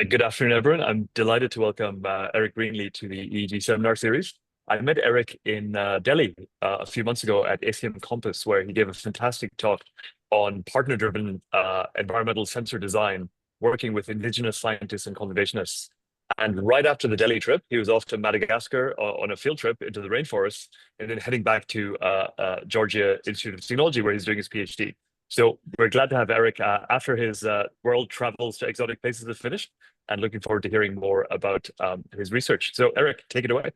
Good afternoon, everyone. I'm delighted to welcome Eric Greenlee to the EEG seminar series. I met Eric in Delhi a few months ago at ACM Compass, where he gave a fantastic talk on partner-driven environmental sensor design, working with indigenous scientists and conservationists. And right after the Delhi trip, he was off to Madagascar on a field trip into the rainforest, and then heading back to Georgia Institute of Technology, where he's doing his PhD. So we're glad to have Eric after his world travels to exotic places is finished, and looking forward to hearing more about his research. So Eric, take it away.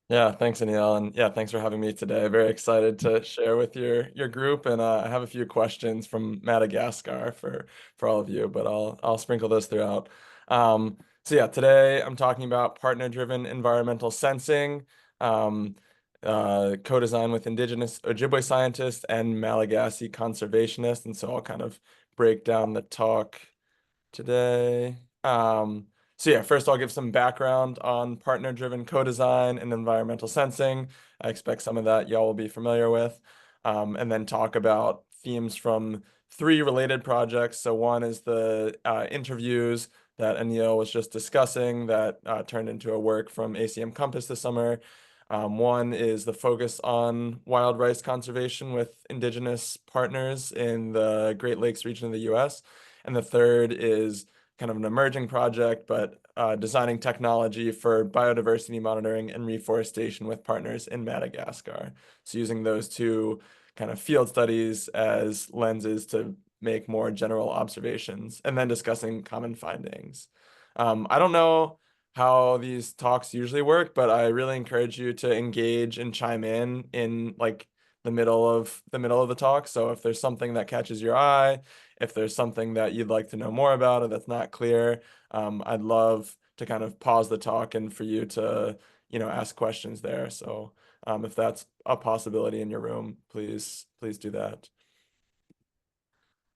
Yeah, thanks, Anil, and yeah, thanks for having me today. Very excited to share with your group, and I have a few questions from Madagascar for all of you, but I'll sprinkle those throughout. So yeah, today I'm talking about partner-driven environmental sensing, um, co-design with Indigenous Ojibwe scientists and Malagasy conservationists, and so I'll kind of break down the talk today. So yeah, first I'll give some background on partner-driven co-design and environmental sensing. I expect some of that y'all will be familiar with. And then talk about themes from three related projects. So one is the interviews that Anil was just discussing that turned into a work from ACM Compass this summer. One is the focus on wild rice conservation with indigenous partners in the Great Lakes region of the US. And the third is kind of an emerging project, but designing technology for biodiversity monitoring and reforestation with partners in Madagascar. So using those two kind of field studies as lenses to make more general observations and then discussing common findings. I don't know how these talks usually work, but I really encourage you to engage and chime in like the middle of the talk. So if there's something that catches your eye, if there's something that you'd like to know more about or that's not clear, I'd love to kind of pause the talk and for you to, ask questions there. So if that's a possibility in your room, please do that.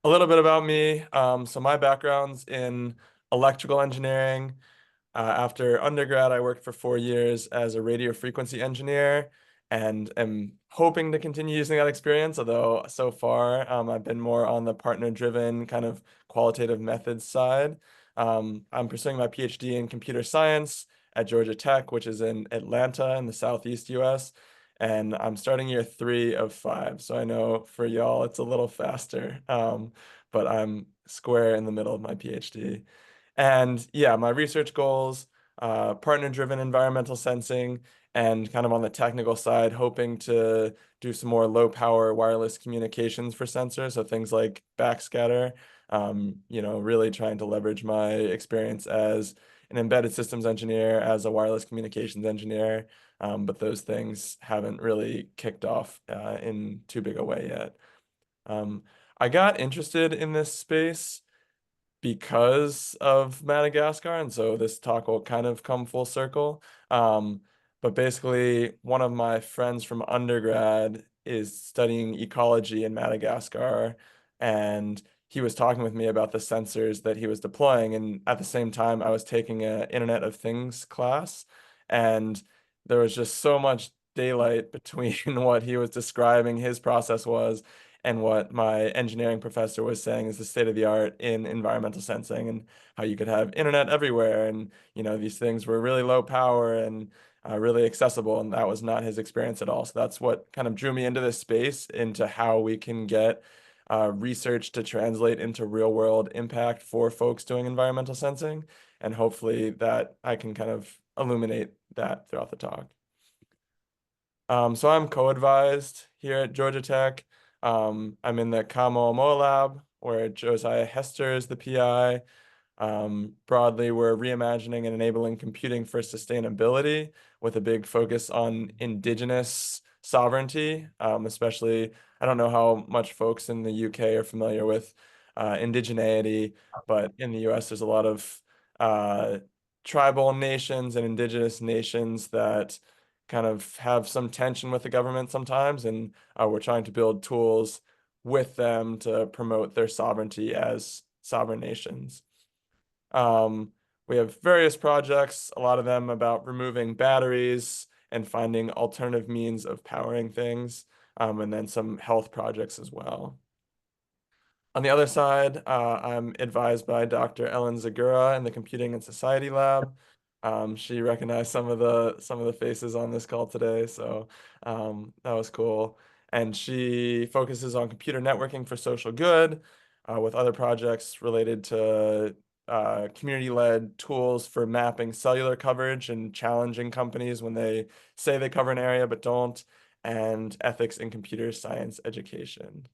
A little bit about me. So my background's in electrical engineering. After undergrad, I worked for 4 years as a radio frequency engineer and am hoping to continue using that experience, although so far I've been more on the partner-driven kind of qualitative methods side. I'm pursuing my PhD in computer science at Georgia Tech, which is in Atlanta in the Southeast US, and I'm starting year 3 of 5. So I know for y'all it's a little faster, but I'm square in the middle of my PhD. And yeah, my research goals, partner-driven environmental sensing, and kind of on the technical side, hoping to do some more low-power wireless communications for sensors, so things like backscatter. Really trying to leverage my experience as an embedded systems engineer, as a wireless communications engineer, but those things haven't really kicked off in too big a way yet. Um, I got interested in this space because of Madagascar, and so this talk will kind of come full circle. But basically, one of my friends from undergrad is studying ecology in Madagascar, and he was talking with me about the sensors that he was deploying. And at the same time, I was taking an Internet of Things class, and there was just so much daylight between what he was describing his process was and what my engineering professor was saying is the state of the art in environmental sensing and how you could have internet everywhere. And, these things were really low power and really accessible. And that was not his experience at all. So that's what kind of drew me into this space, into how we can get research to translate into real world impact for folks doing environmental sensing. And hopefully that I can kind of illuminate that throughout the talk. So I'm co-advised here at Georgia Tech. I'm in the Kamo Moa lab where Josiah Hester is the PI. Broadly, we're reimagining and enabling computing for sustainability with a big focus on indigenous sovereignty, especially, I don't know how much folks in the UK are familiar with indigeneity, but in the US, there's a lot of uh, tribal nations and indigenous nations that kind of have some tension with the government sometimes, and we're trying to build tools with them to promote their sovereignty as sovereign nations. Um, we have various projects, a lot of them about removing batteries and finding alternative means of powering things, and then some health projects as well. On the other side, I'm advised by Dr. Ellen Zagura in the Computing and Society Lab. She recognized some of the faces on this call today, so that was cool. And she focuses on computer networking for social good, with other projects related to community-led tools for mapping cellular coverage and challenging companies when they say they cover an area but don't, and ethics in computer science education.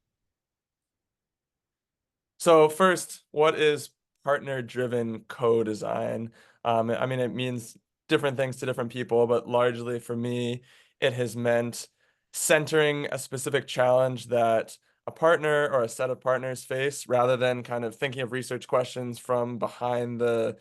So first, what is partner-driven co-design? I mean, it means different things to different people, but largely for me, it has meant centering a specific challenge that a partner or a set of partners face, rather than kind of thinking of research questions from behind the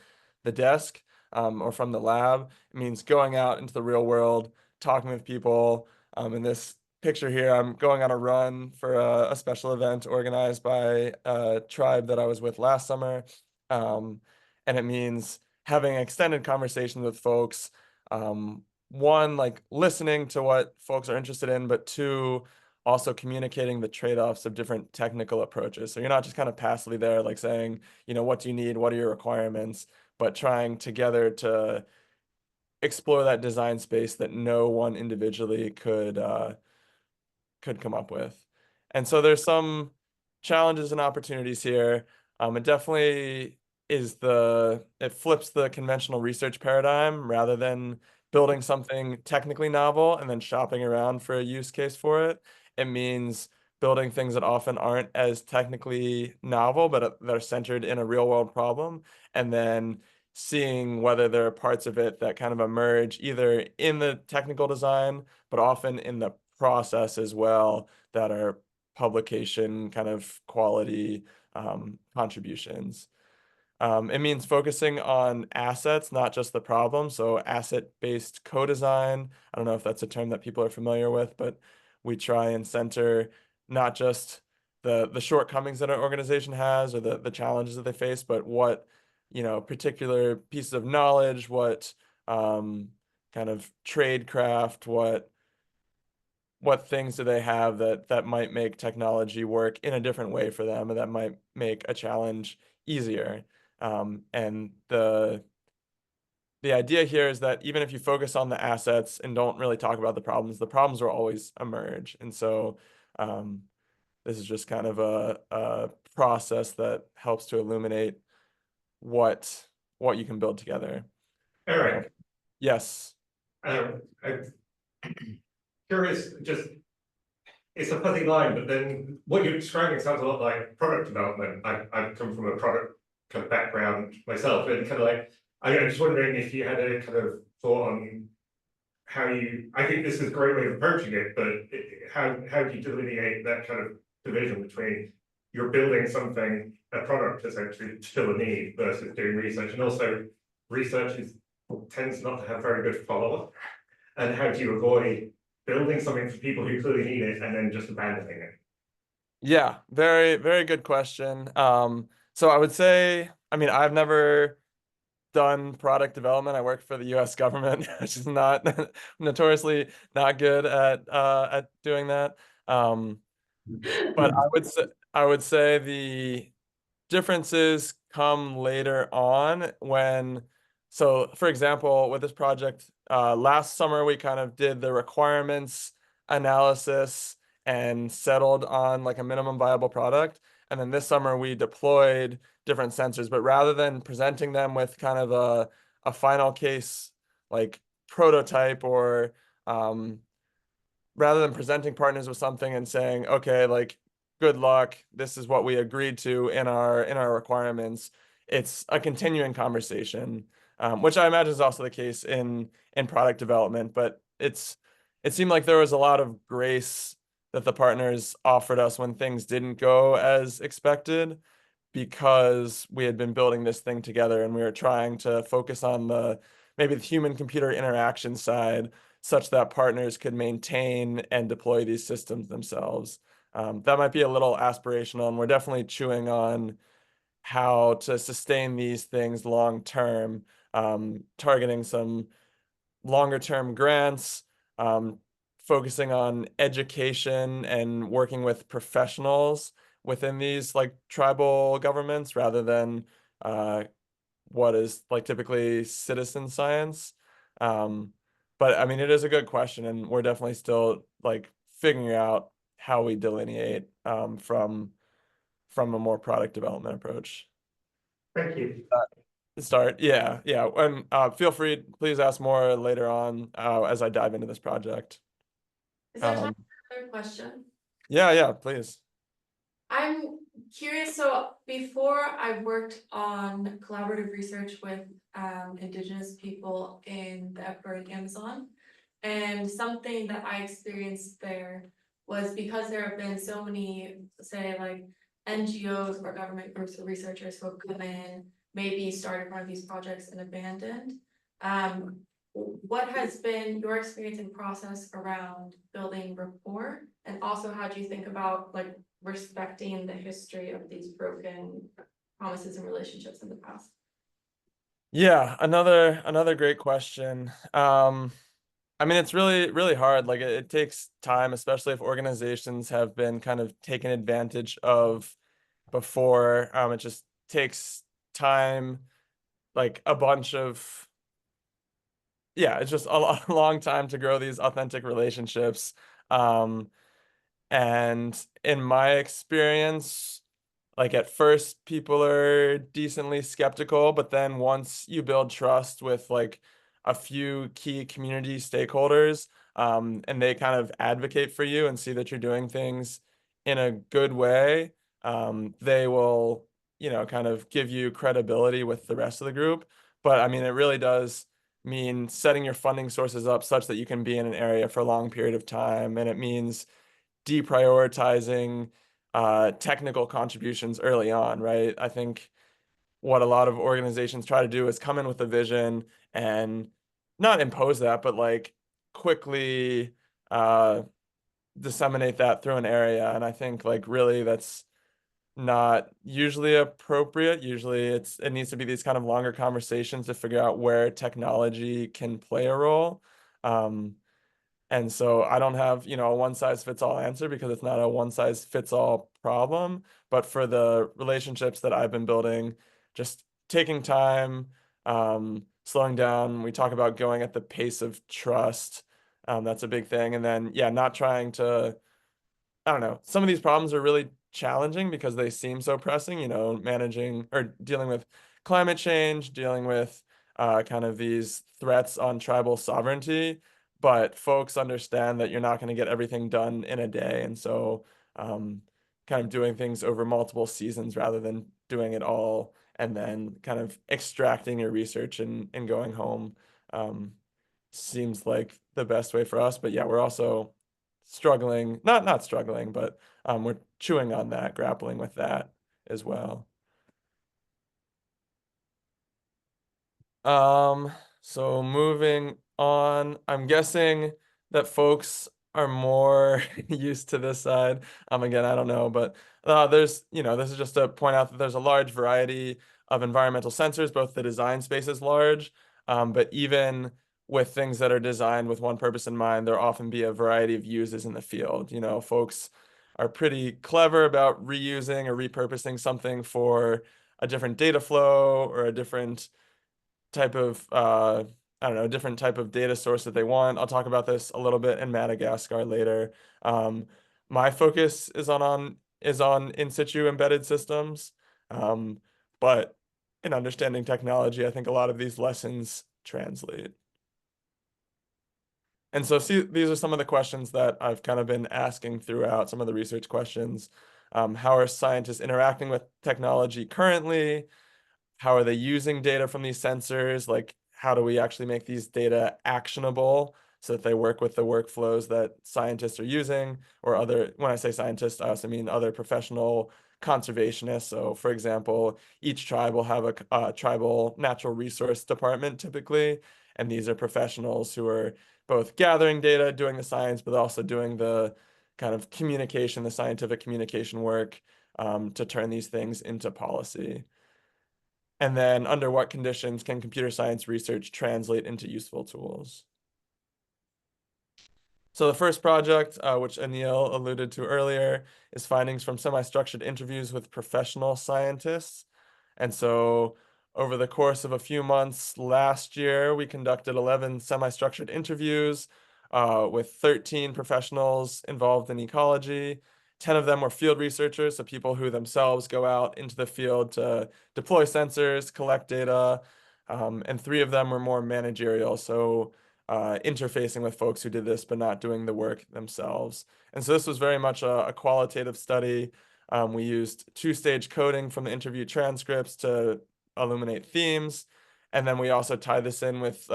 desk, or from the lab. It means going out into the real world, talking with people. In this picture here, I'm going on a run for a special event organized by a tribe that I was with last summer. And it means having extended conversations with folks. One, like listening to what folks are interested in, but two, also communicating the trade-offs of different technical approaches. So you're not just kind of passively there, like saying, what do you need? What are your requirements? But trying together to explore that design space that no one individually could come up with. And so there's some challenges and opportunities here. It definitely it flips the conventional research paradigm. Rather than building something technically novel and then shopping around for a use case for it, it means building things that often aren't as technically novel, but that are centered in a real world problem, and then seeing whether there are parts of it that kind of emerge either in the technical design, but often in the process as well, that are publication kind of quality contributions. It means focusing on assets, not just the problem. So asset-based co-design. I don't know if that's a term that people are familiar with, but we try and center not just the shortcomings that an organization has, or the challenges that they face, but what, particular pieces of knowledge, what kind of trade craft, what things do they have that might make technology work in a different way for them, and that might make a challenge easier. And the idea here is that even if you focus on the assets and don't really talk about the problems will always emerge. And so this is just kind of a process that helps to illuminate what you can build together. Eric, Yes. I'm curious, just it's a fuzzy line, but then what you're describing sounds a lot like product development. I come from a product kind of background myself, and kind of like I'm just wondering if you had a kind of thought on how you. I think this is a great way of approaching it, but how do you delineate that kind of division between you're building something, a product essentially to fill a need, versus doing research, and also research tends not to have very good follow-up, and how do you avoid building something for people who clearly need it and then just abandoning it? Yeah, very, very good question. So I would say, I mean, I've never done product development. I work for the US government, which is not notoriously not good at doing that. But I would say the differences come later on when, so for example, with this project, last summer we kind of did the requirements analysis and settled on like a minimum viable product. And then this summer we deployed different sensors, but rather than presenting them with kind of a final case like prototype, or rather than presenting partners with something and saying, okay, like good luck, this is what we agreed to in our requirements, it's a continuing conversation, which I imagine is also the case in product development. But it seemed like there was a lot of grace that the partners offered us when things didn't go as expected, because we had been building this thing together and we were trying to focus on maybe the human computer interaction side, such that partners could maintain and deploy these systems themselves. That might be a little aspirational, and we're definitely chewing on how to sustain these things long term, targeting some longer term grants, focusing on education and working with professionals within these like tribal governments rather than what is like typically citizen science. But I mean, it is a good question, and we're definitely still like figuring out how we delineate from a more product development approach. Thank you. Start, yeah, and feel free, please ask more later on as I dive into this project. Is there time for another question? Yeah, please. I'm curious, so before I worked on collaborative research with Indigenous people in the Ecuadorian Amazon. And something that I experienced there was because there have been so many, say like NGOs or government groups or researchers who have come in, maybe started one of these projects and abandoned. What has been your experience and process around building rapport? And also, how do you think about like respecting the history of these broken promises and relationships in the past? Yeah, another great question. I mean, it's really hard. Like it takes time, especially if organizations have been kind of taken advantage of before. It just takes time, like a bunch of, yeah, it's just a long time to grow these authentic relationships. And in my experience, like at first people are decently skeptical, but then once you build trust with like a few key community stakeholders, and they kind of advocate for you and see that you're doing things in a good way, they will, kind of give you credibility with the rest of the group. But I mean, it really does mean setting your funding sources up such that you can be in an area for a long period of time. And it means deprioritizing technical contributions early on, right? I think what a lot of organizations try to do is come in with a vision and not impose that, but like quickly disseminate that through an area. And I think like really that's not usually appropriate. Usually it needs to be these kind of longer conversations to figure out where technology can play a role. And so I don't have, a one size fits all answer because it's not a one size fits all problem. But for the relationships that I've been building, just taking time, slowing down. We talk about going at the pace of trust. That's a big thing. And then, yeah, not trying to, I don't know. Some of these problems are really challenging because they seem so pressing, managing or dealing with climate change, dealing with kind of these threats on tribal sovereignty. But folks understand that you're not going to get everything done in a day. And so kind of doing things over multiple seasons rather than doing it all and then kind of extracting your research and going home seems like the best way for us. But yeah, we're also struggling, not struggling, but we're chewing on that, grappling with that as well. So moving on, I'm guessing that folks are more used to this side. Again, I don't know, but there's, this is just to point out that there's a large variety of environmental sensors, both the design space is large, but even with things that are designed with one purpose in mind, there often be a variety of uses in the field. Folks are pretty clever about reusing or repurposing something for a different data flow or a different type of I don't know, different type of data source that they want. I'll talk about this a little bit in Madagascar later. My focus is on in situ embedded systems, but in understanding technology, I think a lot of these lessons translate. And so see, these are some of the questions that I've kind of been asking throughout, some of the research questions. How are scientists interacting with technology currently? How are they using data from these sensors? Like, how do we actually make these data actionable so that they work with the workflows that scientists are using, or other, when I say scientists, I also mean other professional conservationists. So for example, each tribe will have a tribal natural resource department typically, and these are professionals who are both gathering data, doing the science, but also doing the kind of communication, the scientific communication work to turn these things into policy. And then under what conditions can computer science research translate into useful tools? So the first project, which Anil alluded to earlier, is findings from semi-structured interviews with professional scientists. And so over the course of a few months last year, we conducted 11 semi-structured interviews with 13 professionals involved in ecology. 10 of them were field researchers, so people who themselves go out into the field to deploy sensors, collect data, and 3 of them were more managerial, so interfacing with folks who did this but not doing the work themselves. And so this was very much a qualitative study. We used 2-stage coding from the interview transcripts to illuminate themes. And then we also tie this in with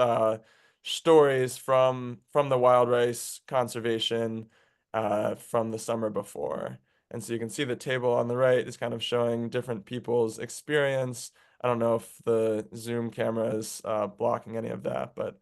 stories from the wild rice conservation from the summer before. And so you can see the table on the right is kind of showing different people's experience. I don't know if the Zoom camera is blocking any of that, but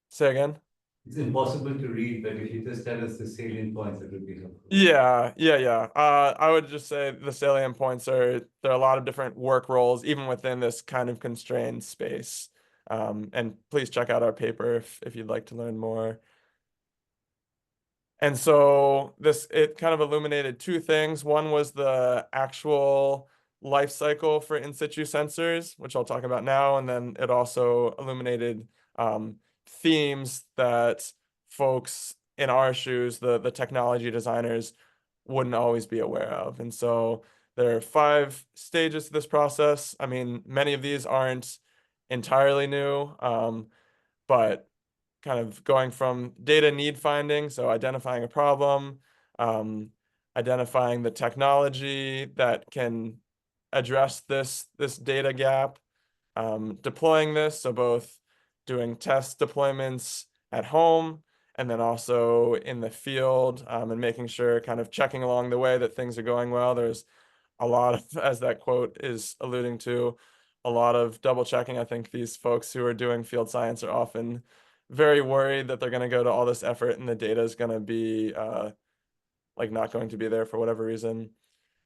say again? It's impossible to read, but if you just tell us the salient points, it would be helpful. Yeah. I would just say the salient points are there are a lot of different work roles, even within this kind of constrained space. And please check out our paper if you'd like to learn more. And so it kind of illuminated 2 things. One was the actual life cycle for in situ sensors, which I'll talk about now. And then it also illuminated themes that folks in our shoes, the technology designers, wouldn't always be aware of. And so there are 5 stages to this process. I mean, many of these aren't entirely new, but kind of going from data need finding, so identifying a problem, identifying the technology that can address this data gap, deploying this, so both doing test deployments at home and then also in the field, and making sure, kind of checking along the way that things are going well. There's a lot of, as that quote is alluding to, a lot of double checking. I think these folks who are doing field science are often very worried that they're going to go to all this effort and the data is going to be like not going to be there for whatever reason.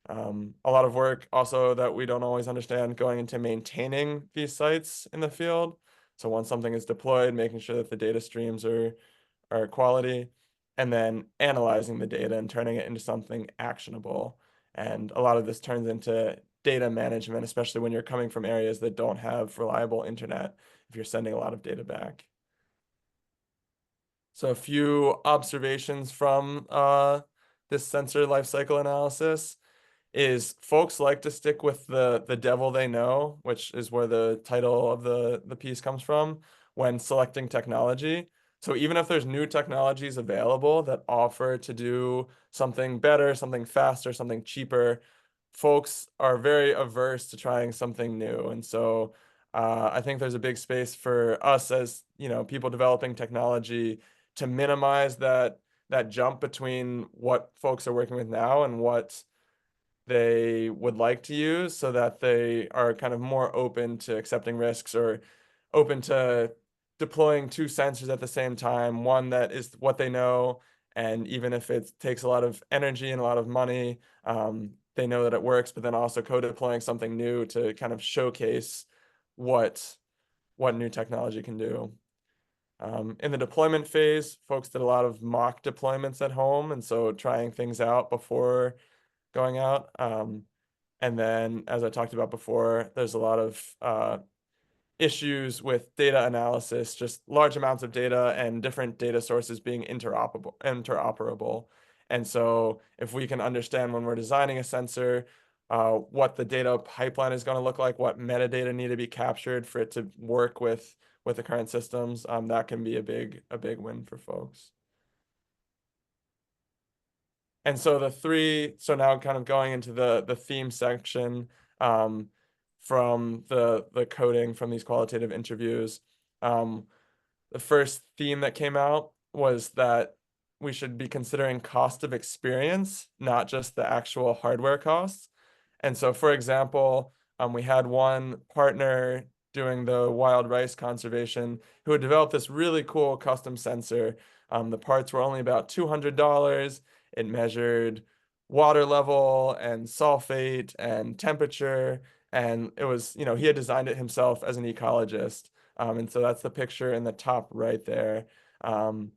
A lot of work also that we don't always understand going into maintaining these sites in the field. So once something is deployed, making sure that the data streams are quality, and then analyzing the data and turning it into something actionable. And a lot of this turns into data management, especially when you're coming from areas that don't have reliable internet, if you're sending a lot of data back. So a few observations from this sensor lifecycle analysis is folks like to stick with the devil they know, which is where the title of the piece comes from, when selecting technology. So even if there's new technologies available that offer to do something better, something faster, something cheaper, folks are very averse to trying something new. And so I think there's a big space for us as, people developing technology to minimize that jump between what folks are working with now and what they would like to use, so that they are kind of more open to accepting risks or open to deploying 2 sensors at the same time, one that is what they know, and even if it takes a lot of energy and a lot of money, they know that it works, but then also co-deploying something new to kind of showcase what new technology can do. In the deployment phase, folks did a lot of mock deployments at home, and so trying things out before going out. And then, as I talked about before, there's a lot of issues with data analysis, just large amounts of data and different data sources being interoperable. And so if we can understand when we're designing a sensor, what the data pipeline is going to look like, what metadata need to be captured for it to work with the current systems, that can be a big win for folks. And so so now kind of going into the theme section, from the coding from these qualitative interviews. The first theme that came out was that we should be considering cost of experience, not just the actual hardware costs. And so, for example, we had one partner doing the wild rice conservation who had developed this really cool custom sensor. The parts were only about $200. It measured water level and sulfate and temperature. And it was, he had designed it himself as an ecologist. And so that's the picture in the top right there. And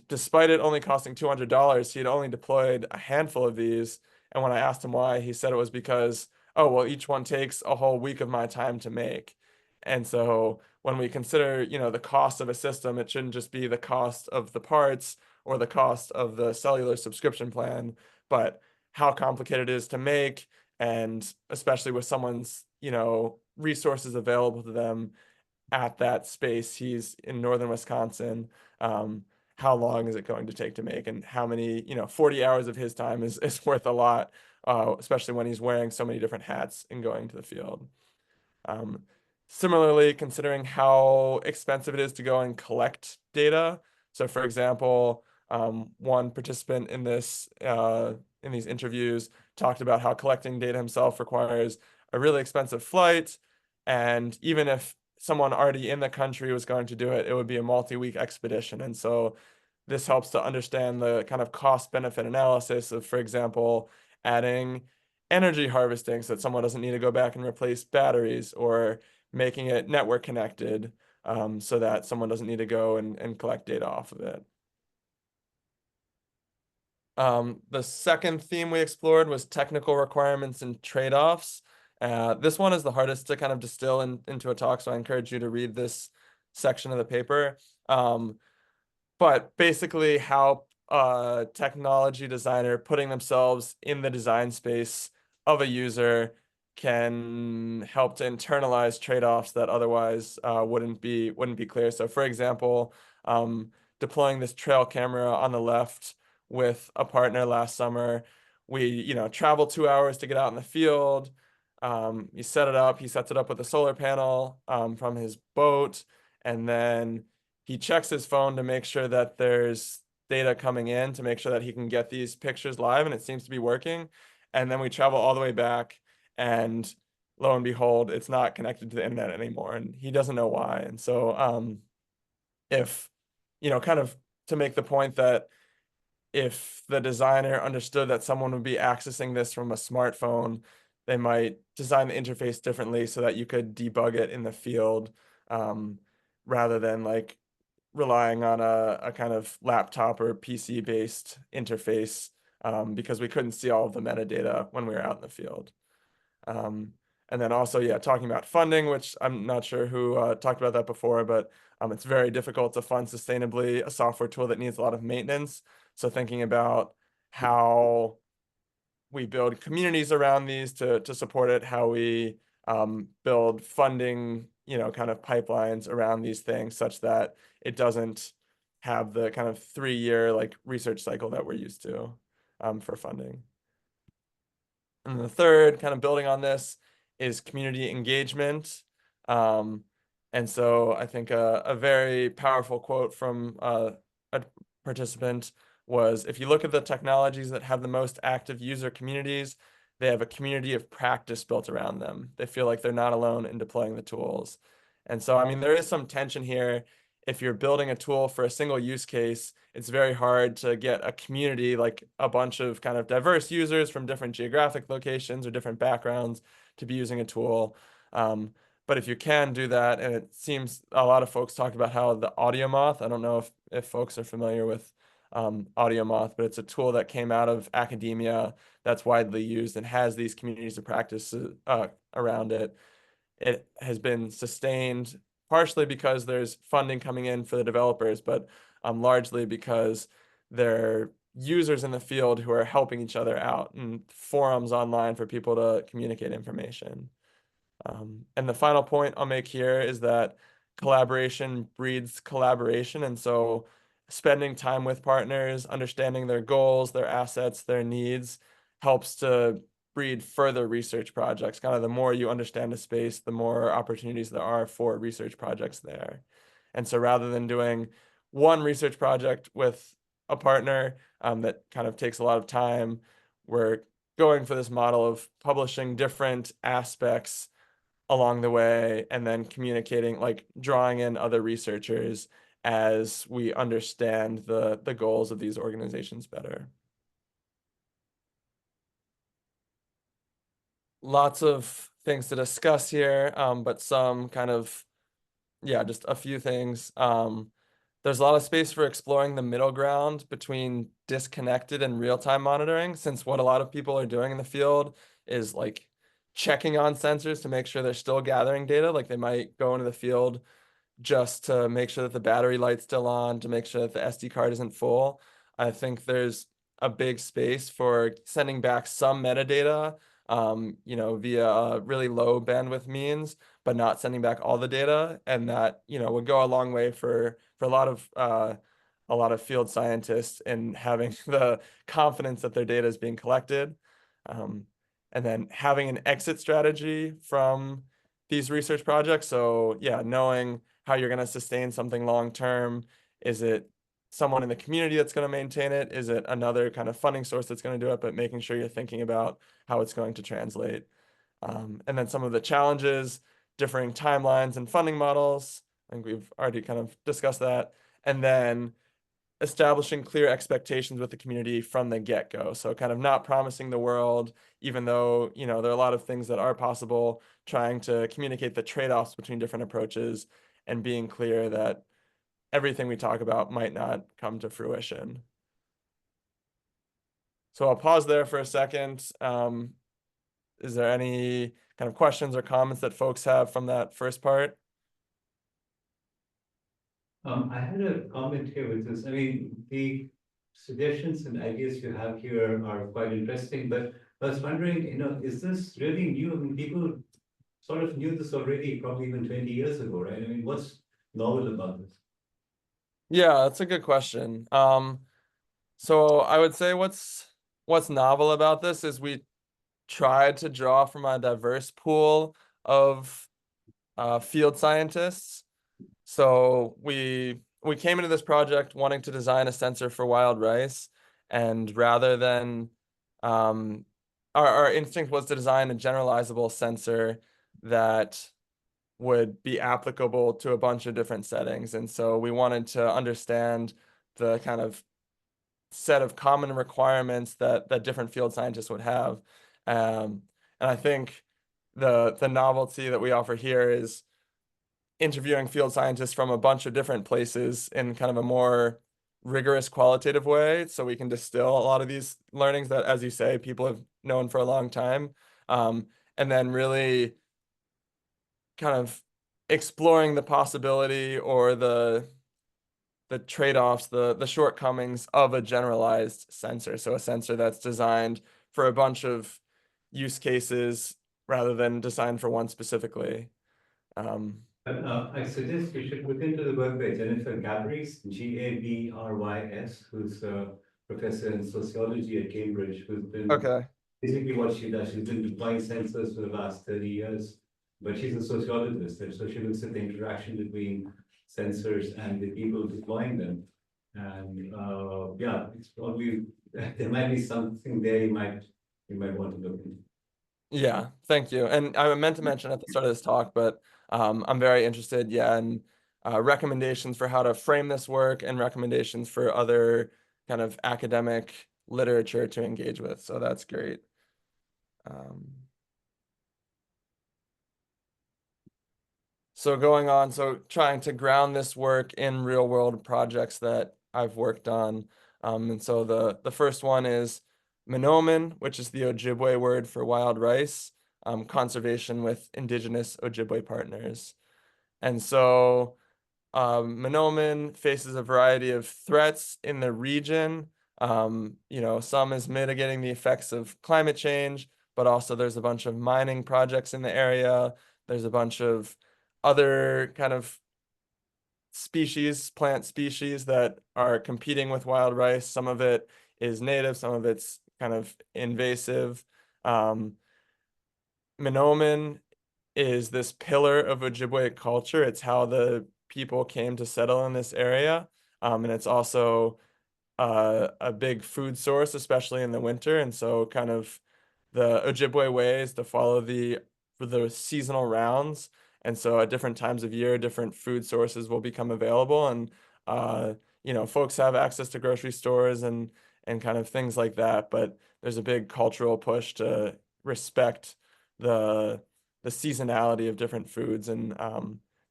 despite it only costing $200, he had only deployed a handful of these. And when I asked him why, he said it was because, oh, well, each one takes a whole week of my time to make. And so when we consider, the cost of a system, it shouldn't just be the cost of the parts or the cost of the cellular subscription plan, but how complicated it is to make, and especially with someone's, resources available to them at that space. He's in northern Wisconsin. How long is it going to take to make, and how many, 40 hours of his time is worth a lot, especially when he's wearing so many different hats and going to the field. Similarly, considering how expensive it is to go and collect data. So for example, one participant in these interviews talked about how collecting data himself requires a really expensive flight. And even if someone already in the country was going to do it, it would be a multi-week expedition. And so this helps to understand the kind of cost benefit analysis of, for example, adding energy harvesting so that someone doesn't need to go back and replace batteries, or making it network connected so that someone doesn't need to go and collect data off of it. The second theme we explored was technical requirements and trade-offs. This one is the hardest to kind of distill into a talk, so I encourage you to read this section of the paper. But basically how a technology designer putting themselves in the design space of a user can help to internalize trade-offs that otherwise wouldn't be clear. So for example, deploying this trail camera on the left with a partner last summer, we travel 2 hours to get out in the field. He sets it up with a solar panel from his boat, and then he checks his phone to make sure that there's data coming in to make sure that he can get these pictures live, and it seems to be working. And then we travel all the way back, and lo and behold, it's not connected to the internet anymore, and he doesn't know why. And so if, kind of to make the point that if the designer understood that someone would be accessing this from a smartphone, they might design the interface differently so that you could debug it in the field, rather than like relying on a kind of laptop or PC based interface, because we couldn't see all of the metadata when we were out in the field. And then also, yeah, talking about funding, which I'm not sure who talked about that before, but it's very difficult to fund sustainably a software tool that needs a lot of maintenance. So thinking about how we build communities around these to support it, how we build funding, kind of pipelines around these things such that it doesn't have the kind of 3-year like research cycle that we're used to for funding. And the third, kind of building on this, is community engagement. And so I think a very powerful quote from a participant was, if you look at the technologies that have the most active user communities, they have a community of practice built around them. They feel like they're not alone in deploying the tools. And so, I mean, there is some tension here. If you're building a tool for a single use case, it's very hard to get a community, like a bunch of kind of diverse users from different geographic locations or different backgrounds, to be using a tool. But if you can do that, and it seems a lot of folks talk about how the AudioMoth, I don't know if folks are familiar with AudioMoth, but it's a tool that came out of academia that's widely used and has these communities of practice around it. It has been sustained partially because there's funding coming in for the developers, but largely because they're users in the field who are helping each other out, and forums online for people to communicate information. And the final point I'll make here is that collaboration breeds collaboration. And so spending time with partners, understanding their goals, their assets, their needs, helps to breed further research projects. Kind of the more you understand a space, the more opportunities there are for research projects there. And so rather than doing one research project with a partner that kind of takes a lot of time, we're going for this model of publishing different aspects along the way, and then communicating, like drawing in other researchers as we understand the goals of these organizations better. Lots of things to discuss here, but some kind of, yeah, just a few things. there's a lot of space for exploring the middle ground between disconnected and real-time monitoring, since what a lot of people are doing in the field is like checking on sensors to make sure they're still gathering data. Like they might go into the field just to make sure that the battery light's still on, to make sure that the SD card isn't full. I think there's a big space for sending back some metadata, via really low bandwidth means, but not sending back all the data, and that would go a long way for a lot of field scientists in having the confidence that their data is being collected, and then having an exit strategy from these research projects. So yeah, knowing how you're going to sustain something long term. Is it someone in the community that's going to maintain it? Is it another kind of funding source that's going to do it? But making sure you're thinking about how it's going to translate. And then some of the challenges, differing timelines and funding models. I think we've already kind of discussed that. And then establishing clear expectations with the community from the get-go. So kind of not promising the world, even though, there are a lot of things that are possible, trying to communicate the trade-offs between different approaches and being clear that everything we talk about might not come to fruition. So I'll pause there for a second. Is there any kind of questions or comments that folks have from that first part? I had a comment here with this. I mean, the suggestions and ideas you have here are quite interesting, but I was wondering, is this really new? I mean, people sort of knew this already, probably even 20 years ago, right? I mean, what's novel about this? Yeah, that's a good question. So I would say what's novel about this is we tried to draw from a diverse pool of field scientists. So we came into this project wanting to design a sensor for wild rice, and rather than our instinct was to design a generalizable sensor that would be applicable to a bunch of different settings. And so we wanted to understand the kind of set of common requirements that different field scientists would have. And I think the novelty that we offer here is interviewing field scientists from a bunch of different places in kind of a more rigorous qualitative way, so we can distill a lot of these learnings that, as you say, people have known for a long time, and then really kind of exploring the possibility or the trade-offs, the shortcomings of a generalized sensor. So a sensor that's designed for a bunch of use cases rather than designed for one specifically. I suggest you should look into the work by Jennifer Gabrys, Gabrys, who's a professor in sociology at Cambridge, who's been Okay. basically what she does. She's been deploying sensors for the last 30 years, but she's a sociologist, and so she looks at the interaction between sensors and the people deploying them. And yeah, it's probably there might be something there you might want to look into. Yeah, thank you. And I meant to mention at the start of this talk, but I'm very interested, in recommendations for how to frame this work and recommendations for other kind of academic literature to engage with. So that's great. So going on, so trying to ground this work in real world projects that I've worked on. And so the first one is manoomin, which is the Ojibwe word for wild rice, conservation with Indigenous Ojibwe partners. And so manoomin faces a variety of threats in the region. Some is mitigating the effects of climate change, but also there's a bunch of mining projects in the area. There's a bunch of other kind of plant species that are competing with wild rice. Some of it is native, some of it's kind of invasive. Manoomin is this pillar of Ojibwe culture. It's how the people came to settle in this area. And it's also a big food source, especially in the winter. And so kind of the Ojibwe way is to follow the seasonal rounds. And so at different times of year, different food sources will become available. And folks have access to grocery stores and kind of things like that. But there's a big cultural push to respect the seasonality of different foods and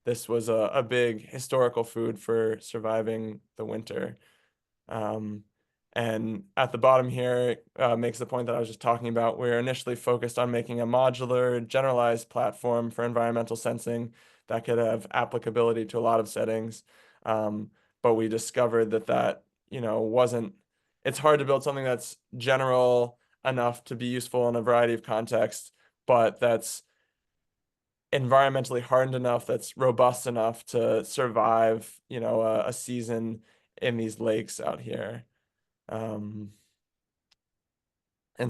this was a big historical food for surviving the winter. And at the bottom here makes the point that I was just talking about. We're initially focused on making a modular, generalized platform for environmental sensing that could have applicability to a lot of settings. But we discovered that wasn't, it's hard to build something that's general enough to be useful in a variety of contexts, but that's environmentally hardened enough, that's robust enough to survive, a season in these lakes out here. And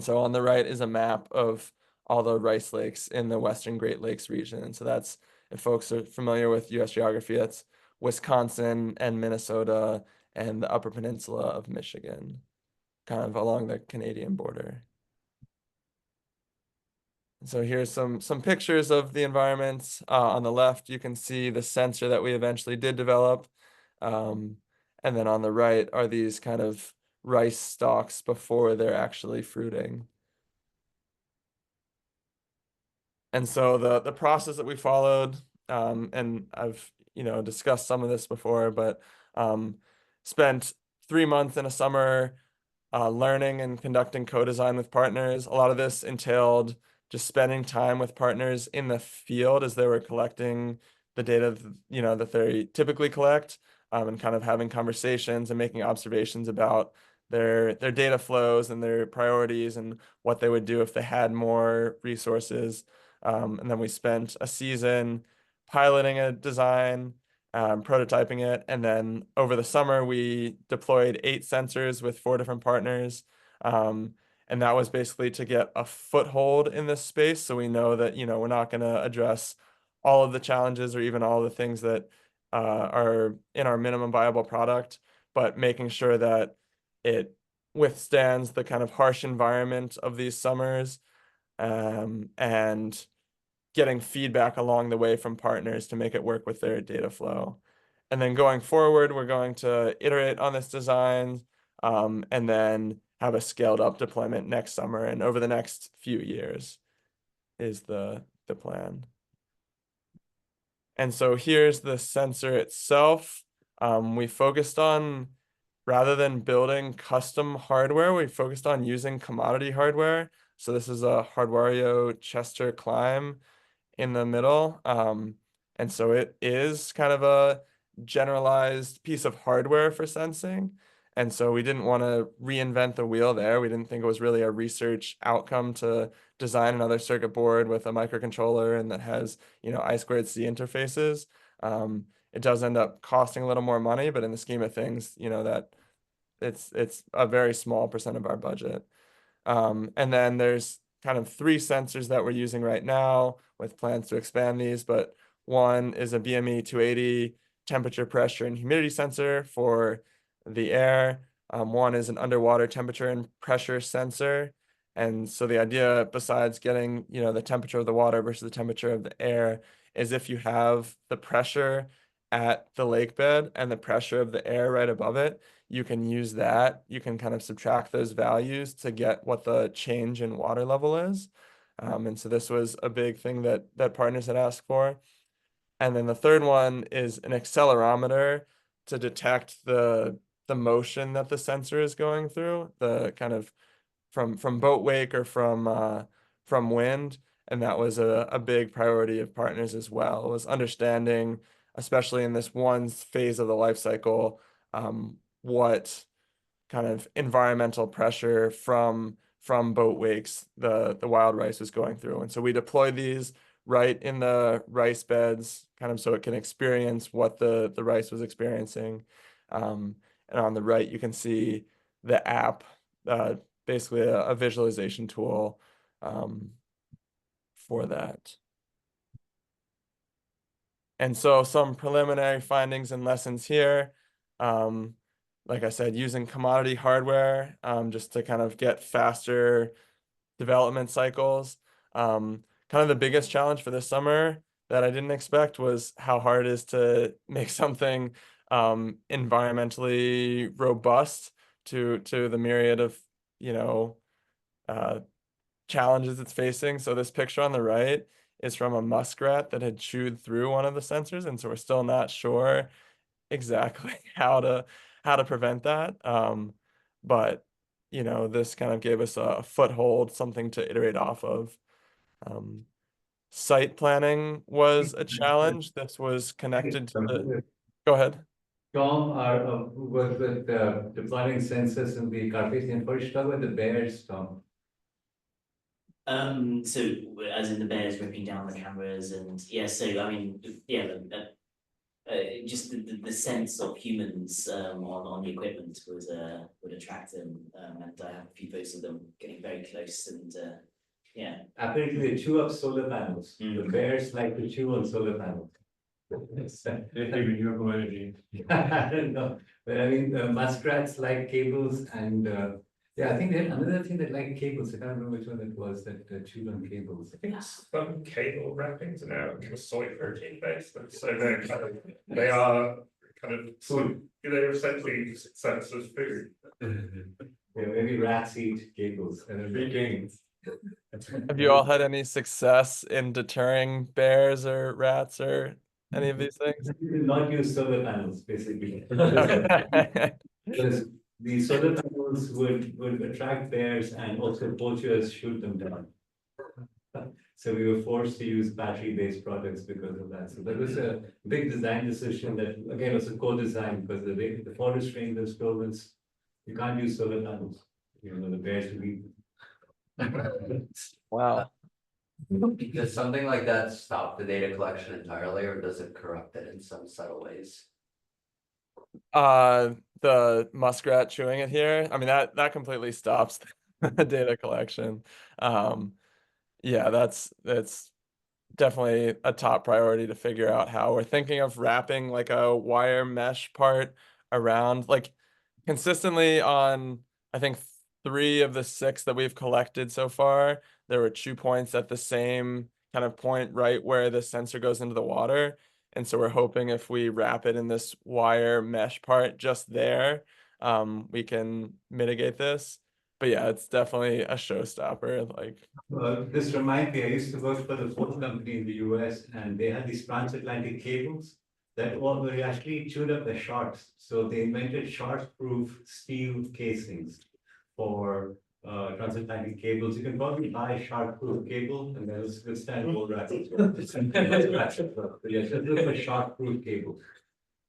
so on the right is a map of all the rice lakes in the Western Great Lakes region. And so that's, if folks are familiar with US geography, that's Wisconsin and Minnesota and the Upper Peninsula of Michigan, kind of along the Canadian border. So here's some pictures of the environments. On the left, you can see the sensor that we eventually did develop. And then on the right are these kind of rice stalks before they're actually fruiting. And so the process that we followed, and I've discussed some of this before, but spent 3 months in a summer learning and conducting co-design with partners. A lot of this entailed just spending time with partners in the field as they were collecting the data that they typically collect, and kind of having conversations and making observations about their data flows and their priorities and what they would do if they had more resources. And then we spent a season piloting a design, prototyping it, and then over the summer we deployed 8 sensors with 4 different partners. And that was basically to get a foothold in this space, so we know that we're not going to address all of the challenges or even all the things that are in our minimum viable product, but making sure that it withstands the kind of harsh environment of these summers, and getting feedback along the way from partners to make it work with their data flow. And then going forward, we're going to iterate on this design, and then have a scaled up deployment next summer and over the next few years is the plan. And so here's the sensor itself. We focused on, rather than building custom hardware, we focused on using commodity hardware. So this is a Hardwario Chester Climb in the middle. And so it is kind of a generalized piece of hardware for sensing. And so we didn't want to reinvent the wheel there. We didn't think it was really a research outcome to design another circuit board with a microcontroller and that has, I2C interfaces. It does end up costing a little more money, but in the scheme of things, that it's a very small % of our budget. And then there's kind of 3 sensors that we're using right now with plans to expand these, but one is a BME 280 temperature, pressure, and humidity sensor for the air. One is an underwater temperature and pressure sensor. And so the idea, besides getting, the temperature of the water versus the temperature of the air, is if you have the pressure at the lake bed and the pressure of the air right above it, you can use that. You can kind of subtract those values to get what the change in water level is. And so this was a big thing that partners had asked for. And then the third one is an accelerometer to detect the motion that the sensor is going through, the kind of from boat wake or from wind. And that was a big priority of partners as well, was understanding, especially in this one phase of the life cycle, what kind of environmental pressure from boat wakes the wild rice was going through. And so we deployed these right in the rice beds, kind of so it can experience what the rice was experiencing. And on the right, you can see the app, basically a visualization tool for that. And so some preliminary findings and lessons here. Like I said, using commodity hardware just to kind of get faster development cycles. Kind of the biggest challenge for this summer that I didn't expect was how hard it is to make something environmentally robust to the myriad of challenges it's facing. So this picture on the right is from a muskrat that had chewed through one of the sensors, and so we're still not sure exactly how to prevent that. But you know, this kind of gave us a foothold, something to iterate off of. Site planning was a challenge. This was connected to the. Go ahead. Tom, who worked with deploying sensors in the Carpathian Forest. Talk about the bears, Tom. So as in the bears ripping down the cameras, and yeah, so I mean, yeah, just the sense of humans on the equipment would attract them, and I have a few photos of them getting very close, and yeah. Apparently, they chew up solar panels. The Mm. bears like to chew on solar panels. Renewable energy. I don't know, but I mean, muskrats like cables, and yeah, I think they had another thing that liked cables. I can't remember which one it was that chewed on cables. I think some cable wrappings are now kind of soy protein based, and so they're kind of, they are kind of food. They're essentially sense of food. Yeah, maybe rats eat cables and they're big gains. Have you all had any success in deterring bears or rats or any of these things? Not use solar panels, basically. Okay. Because the solar panels would attract bears and also poachers shoot them down. So we were forced to use battery-based products because of that. So that was a big design decision that, again, was a co-design because the forest rangers told us you can't use solar panels, even though the bears will eat them. Wow. Does something like that stop the data collection entirely, or does it corrupt it in some subtle ways? The muskrat chewing it here, I mean, that completely stops the data collection. Yeah, that's definitely a top priority to figure out how we're thinking of wrapping like a wire mesh part around, like consistently on, I think 3 of the 6 that we've collected so far, there were chew points at the same kind of point right where the sensor goes into the water. And so we're hoping if we wrap it in this wire mesh part just there, we can mitigate this. But yeah, it's definitely a showstopper. Like, This reminds me, I used to work for the phone company in the US, and they had these transatlantic cables that all were actually chewed up the sharks. So they invented shark-proof steel casings for transatlantic cables. You can probably buy a shark-proof cable, and they'll withstand all rats. Yes, look for shark-proof cables.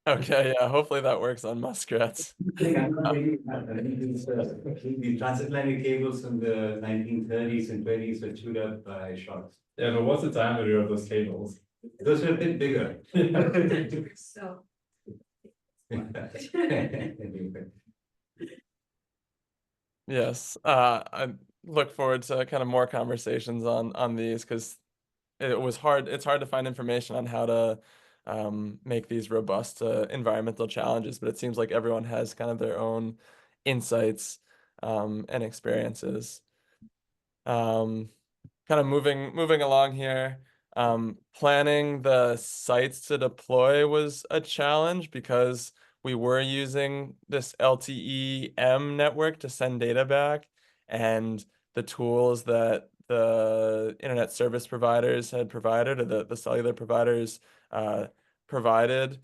okay, yeah, hopefully that works on muskrats. I think I'm not making that. I think it's the transatlantic cables from the 1930s and 20s were chewed up by sharks. Yeah, but what's the diameter of those cables? Those are a bit bigger. So. Yes, I look forward to kind of more conversations on these because it's hard to find information on how to make these robust to environmental challenges, but it seems like everyone has kind of their own insights and experiences. Kind of moving along here. Planning the sites to deploy was a challenge because we were using this LTE-M network to send data back, and the tools that the internet service providers had provided, or the cellular providers provided,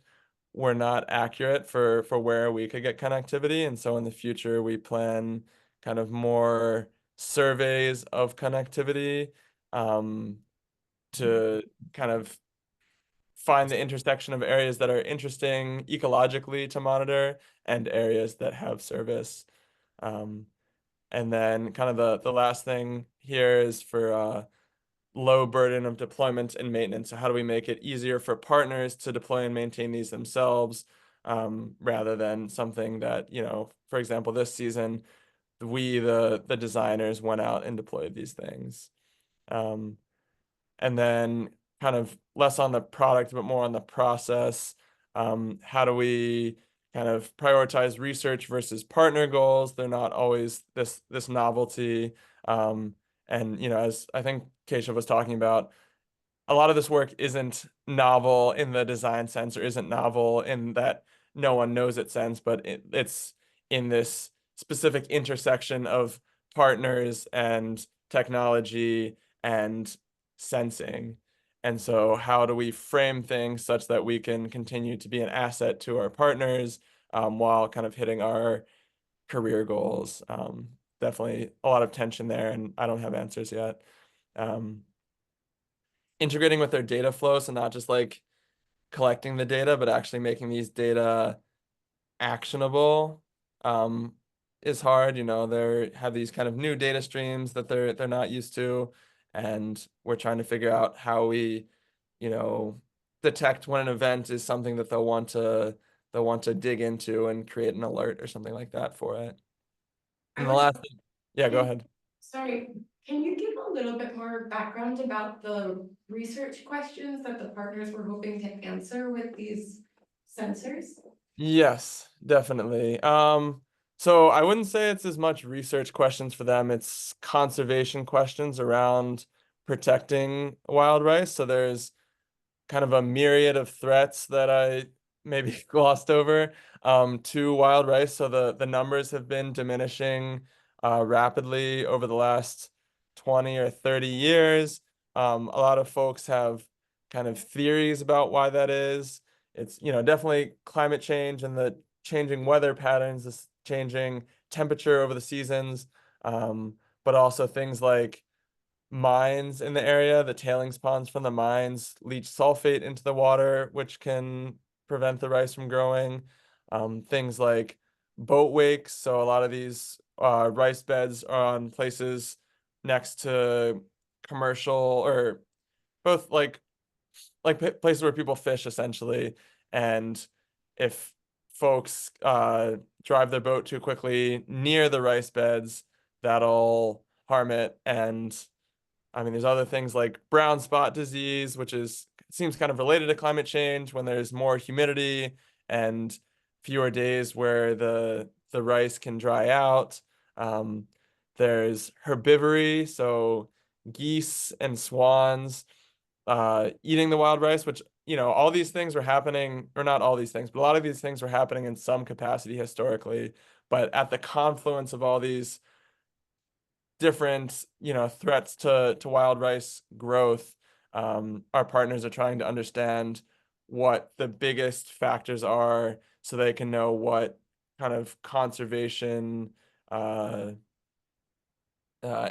were not accurate for where we could get connectivity. And so in the future, we plan kind of more surveys of connectivity to kind of find the intersection of areas that are interesting ecologically to monitor and areas that have service. And then kind of the last thing here is for low burden of deployment and maintenance. So how do we make it easier for partners to deploy and maintain these themselves, rather than something that, you know, for example, this season, we, the designers, went out and deployed these things. And then kind of less on the product, but more on the process. How do we kind of prioritize research versus partner goals? They're not always this novelty. And, you know, as I think Keisha was talking about, a lot of this work isn't novel in the design sense, or isn't novel in that no one knows it sense, but it's in this specific intersection of partners and technology and sensing. And so how do we frame things such that we can continue to be an asset to our partners while kind of hitting our career goals? Definitely a lot of tension there, and I don't have answers yet. Integrating with their data flow, so not just like collecting the data, but actually making these data actionable is hard. They have these kind of new data streams that they're not used to, and we're trying to figure out how we, detect when an event is something that they'll want to dig into and create an alert or something like that for it. And the last thing, yeah, go ahead. Sorry, can you give a little bit more background about the research questions that the partners were hoping to answer with these sensors? Yes, definitely. So I wouldn't say it's as much research questions for them, it's conservation questions around protecting wild rice. So there's kind of a myriad of threats that I maybe glossed over to wild rice. So the numbers have been diminishing rapidly over the last 20 or 30 years. A lot of folks have kind of theories about why that is. It's, definitely climate change and the changing weather patterns, this changing temperature over the seasons, but also things like mines in the area, the tailings ponds from the mines leach sulfate into the water, which can prevent the rice from growing. Things like boat wakes. So a lot of these rice beds are on places next to commercial or both like places where people fish essentially. And if folks drive their boat too quickly near the rice beds, that'll harm it. And I mean, there's other things like brown spot disease, which seems kind of related to climate change when there's more humidity and fewer days where the rice can dry out. There's herbivory, so geese and swans eating the wild rice, which, all these things were happening, or not all these things, but a lot of these things were happening in some capacity historically. But at the confluence of all these different, threats to wild rice growth, our partners are trying to understand what the biggest factors are so they can know what kind of conservation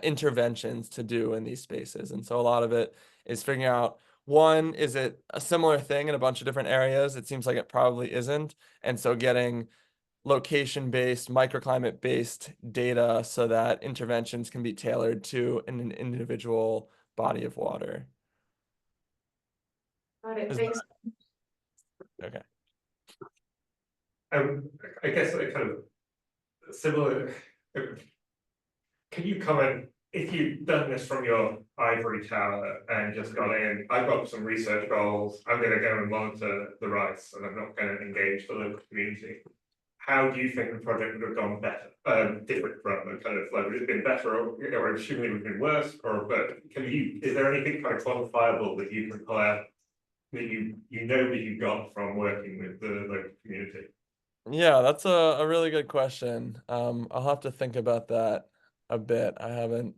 interventions to do in these spaces. And so a lot of it is figuring out, one, is it a similar thing in a bunch of different areas? It seems like it probably isn't. And so getting location-based, microclimate-based data so that interventions can be tailored to an individual body of water. Got it, Is thanks. Okay. I guess like kind of similar. Can you comment if you've done this from your ivory tower and just gone in? I've got some research goals. I'm going to go and monitor the rice, and I'm not going to engage the local community. How do you think the project would have gone better? Different from the kind of like, would it have been better, or assuming it would have been worse, but is there anything kind of quantifiable that you can pull out that you that you got from working with the local community? Yeah, that's a really good question. I'll have to think about that a bit. I haven't.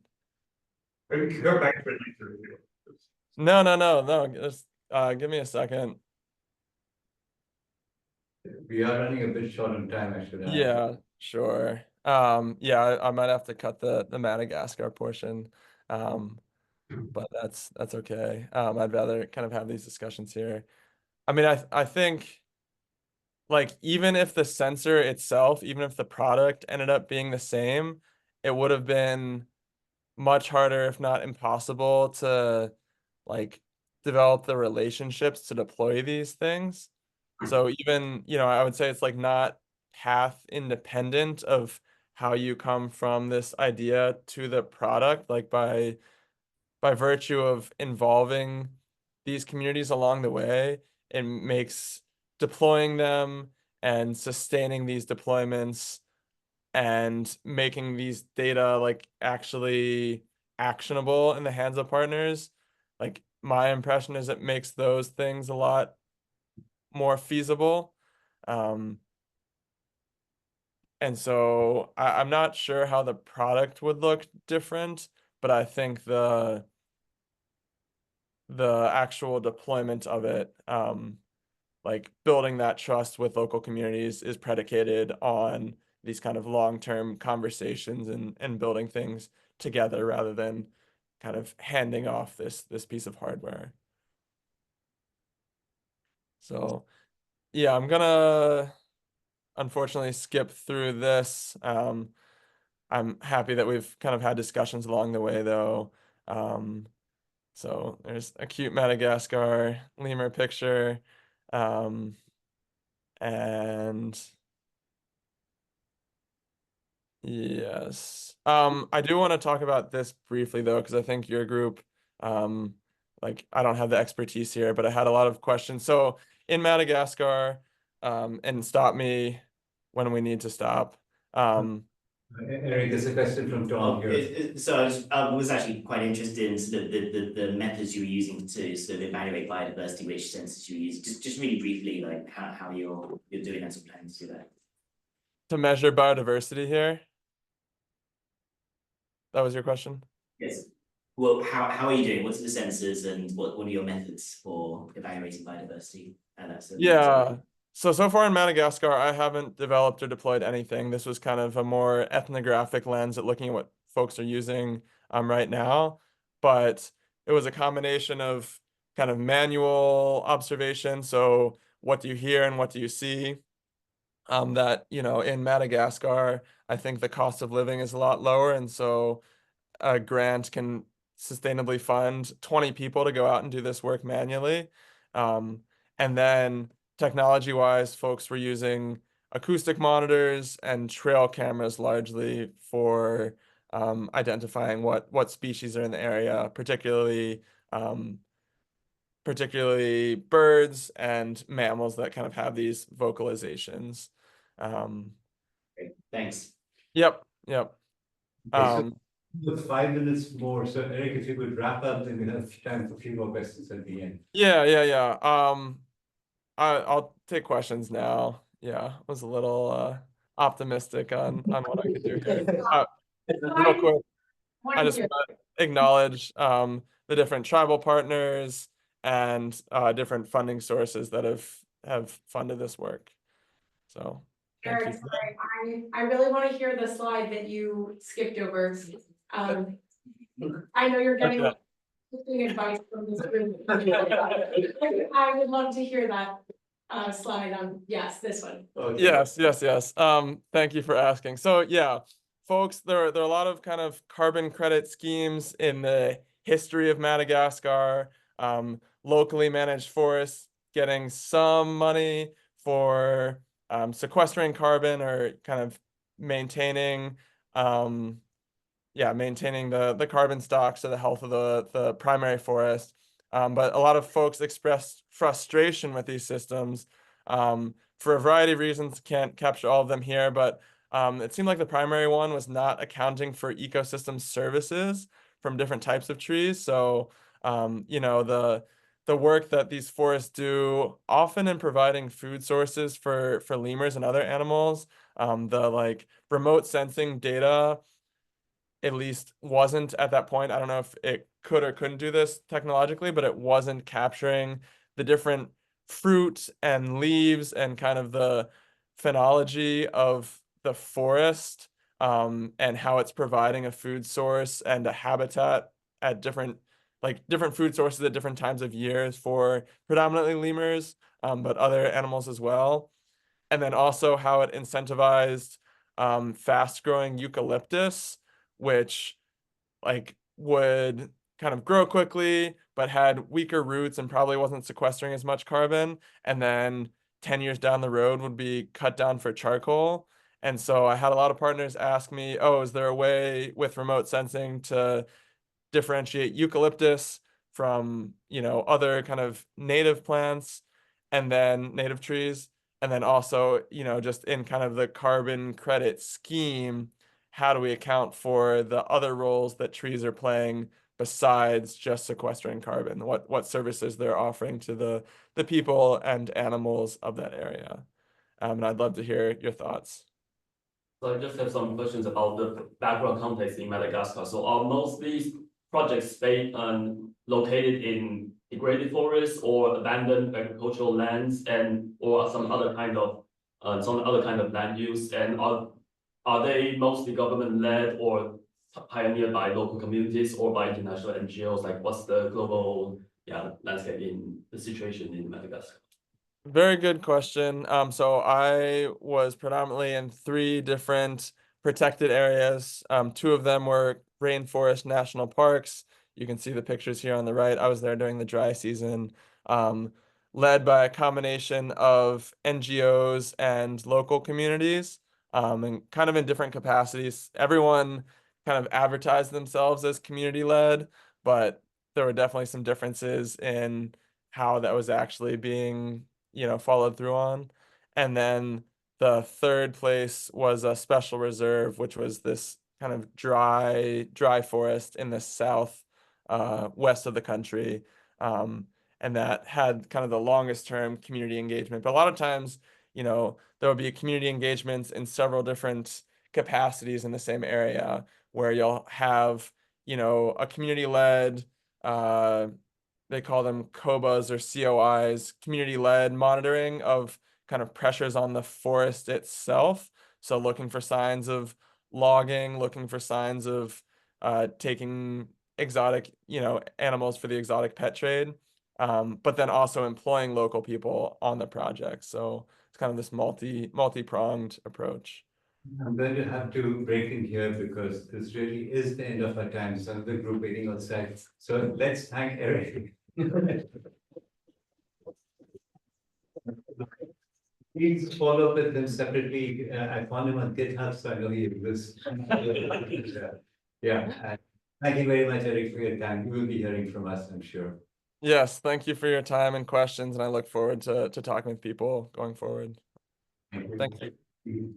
Maybe we can go back to it later if you want. No. Just give me a second. We are running a bit short on time, I should add. Yeah, sure. Yeah, I might have to cut the Madagascar portion. But that's okay. I'd rather kind of have these discussions here. I mean, I think like even if the sensor itself, even if the product ended up being the same, it would have been much harder, if not impossible, to like develop the relationships to deploy these things. So even, I would say it's like not path independent of how you come from this idea to the product, like by virtue of involving these communities along the way, it makes deploying them and sustaining these deployments and making these data like actually actionable in the hands of partners. Like my impression is it makes those things a lot more feasible. And so I'm not sure how the product would look different, but I think the actual deployment of it, like building that trust with local communities is predicated on these kind of long-term conversations and building things together rather than kind of handing off this piece of hardware. So yeah, I'm gonna unfortunately skip through this. I'm happy that we've kind of had discussions along the way though. So there's a cute Madagascar lemur picture. And yes. I do want to talk about this briefly though, because I think your group, like I don't have the expertise here, but I had a lot of questions. So in Madagascar, and stop me when we need to stop. Eric, there's a question from Tom here. So I was actually quite interested in sort of the methods you were using to sort of evaluate biodiversity, which sensors you use. Just really briefly, like how you're doing that or planning to do that. To measure biodiversity here. That was your question? Yes. Well, how are you doing? What's the sensors and what are your methods for evaluating biodiversity? And that's Yeah. So far in Madagascar, I haven't developed or deployed anything. This was kind of a more ethnographic lens at looking at what folks are using right now. But it was a combination of kind of manual observation. So what do you hear and what do you see? That, in Madagascar, I think the cost of living is a lot lower. And so a grant can sustainably fund 20 people to go out and do this work manually. And then technology-wise, folks were using acoustic monitors and trail cameras largely for identifying what species are in the area, particularly birds and mammals that kind of have these vocalizations. Great. Thanks. Yep. Okay, so with 5 minutes more, so Eric, if you could wrap up, then we'll have time for a few more questions at the end. Yeah. I'll take questions now. Yeah, was a little optimistic on what I could do here. Real quick, I just want to acknowledge the different tribal partners and different funding sources that have funded this work. So thank Eric, you. sorry, I really want to hear the slide that you skipped over. I know you're getting advice from this group. I would love to hear that slide on, yes, this one. Okay. Yes. Thank you for asking. So yeah, folks, there are a lot of kind of carbon credit schemes in the history of Madagascar. Locally managed forests getting some money for sequestering carbon or kind of maintaining the carbon stocks or the health of the primary forest. But a lot of folks expressed frustration with these systems for a variety of reasons. Can't capture all of them here, but it seemed like the primary one was not accounting for ecosystem services from different types of trees. So, the work that these forests do, often in providing food sources for lemurs and other animals, the like remote sensing data at least wasn't at that point. I don't know if it could or couldn't do this technologically, but it wasn't capturing the different fruit and leaves and kind of the phenology of the forest, and how it's providing a food source and a habitat at different food sources at different times of years for predominantly lemurs, but other animals as well. And then also how it incentivized fast growing eucalyptus, which would kind of grow quickly, but had weaker roots and probably wasn't sequestering as much carbon. And then 10 years down the road would be cut down for charcoal. And so I had a lot of partners ask me, oh, is there a way with remote sensing to differentiate eucalyptus from, other kind of native plants and then native trees? And then also, just in kind of the carbon credit scheme, how do we account for the other roles that trees are playing besides just sequestering carbon? What services they're offering to the people and animals of that area? And I'd love to hear your thoughts. So I just have some questions about the background context in Madagascar. So are most these projects located in degraded forests or abandoned agricultural lands and or some other kind of land use, and are they mostly government led or pioneered by local communities or by international NGOs? Like, what's the global landscape in the situation in Madagascar? Very good question. So I was predominantly in 3 different protected areas. 2 of them were rainforest national parks. You can see the pictures here on the right. I was there during the dry season, led by a combination of NGOs and local communities, and kind of in different capacities. Everyone kind of advertised themselves as community led, but there were definitely some differences in how that was actually being followed through on. And then the 3rd place was a special reserve, which was this kind of dry forest in the south west of the country. And that had kind of the longest term community engagement. But a lot of times, there will be community engagements in several different capacities in the same area where you'll have, a community led they call them COBAs or COIs, community-led monitoring of kind of pressures on the forest itself. So looking for signs of logging, looking for signs of taking exotic, animals for the exotic pet trade, but then also employing local people on the project. So it's kind of this multi-pronged approach. I'm going to have to break in here because this really is the end of our time. So the group waiting outside. So let's thank Eric. Please follow up with him separately. I found him on GitHub, so I know he exists. Yeah. And thank you very much, Eric, for your time. You will be hearing from us, I'm sure. Yes, thank you for your time and questions, and I look forward to talking with people going forward. Thank you.